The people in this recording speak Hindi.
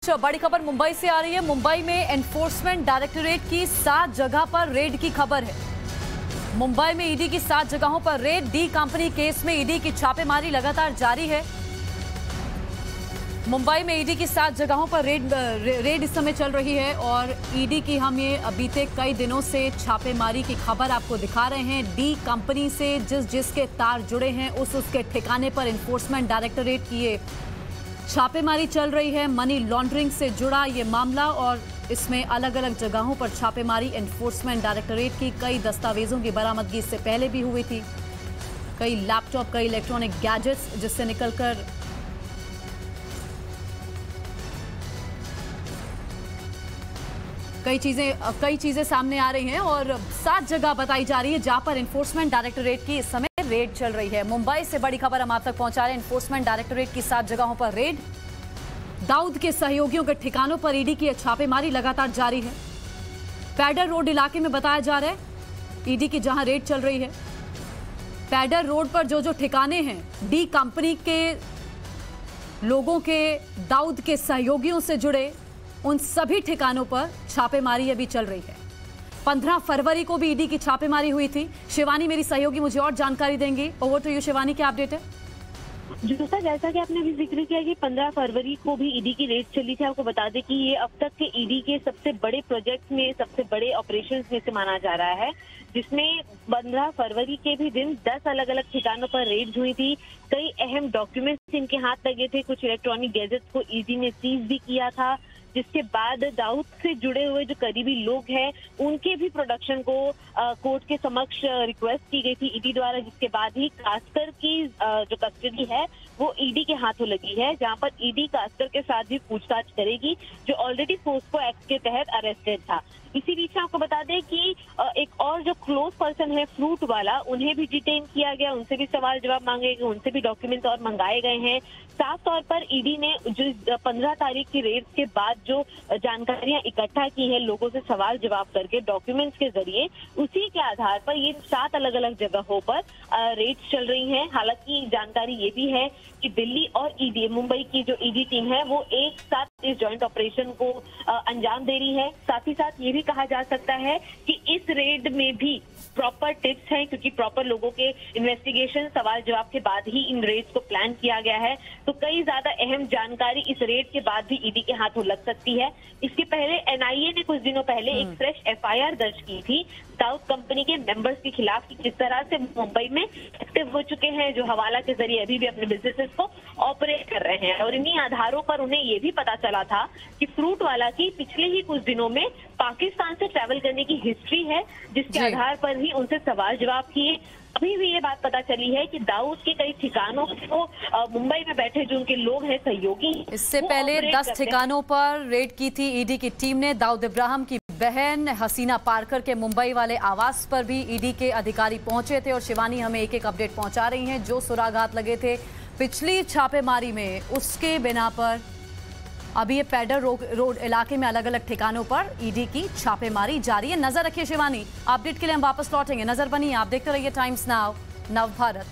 कुछ बड़ी खबर मुंबई से आ रही है। मुंबई में एनफोर्समेंट डायरेक्टोरेट की 7 जगह पर रेड की खबर है। मुंबई में ईडी की 7 जगहों पर रेड। डी कंपनी केस में ईडी की छापेमारी लगातार जारी है। मुंबई में ईडी की 7 जगहों पर रेड इस समय चल रही है और ईडी की हम ये बीते कई दिनों से छापेमारी की खबर आपको दिखा रहे हैं। डी कंपनी से जिसके तार जुड़े हैं उसके ठिकाने पर एनफोर्समेंट डायरेक्टोरेट की ये छापेमारी चल रही है। मनी लॉन्ड्रिंग से जुड़ा ये मामला और इसमें अलग अलग जगहों पर छापेमारी एनफोर्समेंट डायरेक्टोरेट की कई दस्तावेजों की बरामदगी इससे पहले भी हुई थी। कई लैपटॉप, कई इलेक्ट्रॉनिक गैजेट्स जिससे निकलकर कई चीजें सामने आ रही हैं और 7 जगह बताई जा रही है जहां पर एनफोर्समेंट डायरेक्टोरेट की इस समय रेड चल रही है। मुंबई से बड़ी खबर हम आप तक पहुंचा रहे हैं। एनफोर्समेंट डायरेक्टोरेट की 7 जगहों पर रेड। दाऊद के सहयोगियों के ठिकानों पर ईडी की छापेमारी लगातार जारी है। पैडर रोड इलाके में बताया जा रहा है ईडी की जहां रेड चल रही है। पैडर रोड पर जो ठिकाने हैं डी कंपनी के लोगों के, दाऊद के सहयोगियों से जुड़े, उन सभी ठिकानों पर छापेमारी अभी चल रही है। 15 फरवरी को भी ईडी की छापेमारी हुई थी। शिवानी मेरी सहयोगी मुझे और जानकारी देंगी। ओवर टू यू शिवानी, क्या अपडेट है? जैसा कि आपने अभी जिक्र किया कि 15 फरवरी को भी ईडी की रेड चली थी। आपको बता दें कि ये अब तक के ईडी के सबसे बड़े प्रोजेक्ट में, सबसे बड़े ऑपरेशंस में से माना जा रहा है, जिसमें 15 फरवरी के भी दिन 10 अलग अलग ठिकानों पर रेड हुई थी। कई अहम डॉक्यूमेंट्स इनके हाथ लगे थे। कुछ इलेक्ट्रॉनिक गैजेट्स को ईडी ने सीज भी किया था, जिसके बाद दाऊद से जुड़े हुए जो करीबी लोग हैं उनके भी प्रोडक्शन को कोर्ट के समक्ष रिक्वेस्ट की गई थी ईडी द्वारा, जिसके बाद ही कास्कर की जो कस्टडी है वो ईडी के हाथों लगी है, जहां पर ईडी कास्कर के साथ भी पूछताछ करेगी, जो ऑलरेडी पोस्को एक्ट के तहत अरेस्टेड था। इसी बीच में आपको बता दें कि एक और जो क्लोज पर्सन है फ्रूट वाला, उन्हें भी डिटेन किया गया, उनसे भी सवाल जवाब मांगे गए, उनसे भी डॉक्यूमेंट्स और मंगाए गए हैं। साफ तौर पर ईडी ने जो 15 तारीख की रेड के बाद जो जानकारियां इकट्ठा की है लोगों से सवाल जवाब करके डॉक्यूमेंट्स के जरिए, उसी के आधार पर ये 7 अलग अलग जगहों पर रेड्स चल रही हैं। हालांकि जानकारी ये भी है कि दिल्ली और ईडी, मुंबई की जो ईडी टीम है वो एक साथ इस जॉइंट ऑपरेशन को अंजाम दे रही है। साथ ही साथ ये भी कहा जा सकता है कि इस रेड में भी प्रॉपर टिप्स हैं, क्योंकि प्रॉपर लोगों के इन्वेस्टिगेशन, सवाल जवाब के बाद ही इन रेड्स को प्लान किया गया है। तो कई ज्यादा अहम जानकारी इस रेड के बाद भी ईडी के हाथों लग सकती है। इसके पहले एनआईए ने कुछ दिनों पहले एक फ्रेश एफआईआर दर्ज की थी दाऊद कंपनी के मेंबर्स के खिलाफ कि किस तरह से मुंबई में एक्टिव हो चुके हैं, जो हवाला के जरिए अभी भी अपने बिजनेसेस को ऑपरेट कर रहे हैं। और इन्हीं आधारों पर उन्हें ये भी पता चला था कि फ्रूट वाला की पिछले ही कुछ दिनों में पाकिस्तान से ट्रैवल करने की हिस्ट्री है, जिसके आधार पर ही उनसे सवाल जवाब किए। अभी भी ये बात पता चली है कि दाऊद के कई ठिकानों को मुंबई में बैठे जो उनके लोग हैं, सहयोगी, इससे पहले 10 ठिकानों पर रेड की थी ईडी की टीम ने। दाऊद इब्राहिम की बहन हसीना पारकर के मुंबई वाले आवास पर भी ईडी के अधिकारी पहुंचे थे और शिवानी हमें एक अपडेट पहुंचा रही हैं। जो सुरागात लगे थे पिछली छापेमारी में, उसके बिना पर अभी ये पैडर रोड इलाके में अलग अलग ठिकानों पर ईडी की छापेमारी जारी है। नजर रखिए शिवानी, अपडेट के लिए हम वापस लौटेंगे। नजर बनिए, आप देखते रहिए टाइम्स नाउ, नव भारत।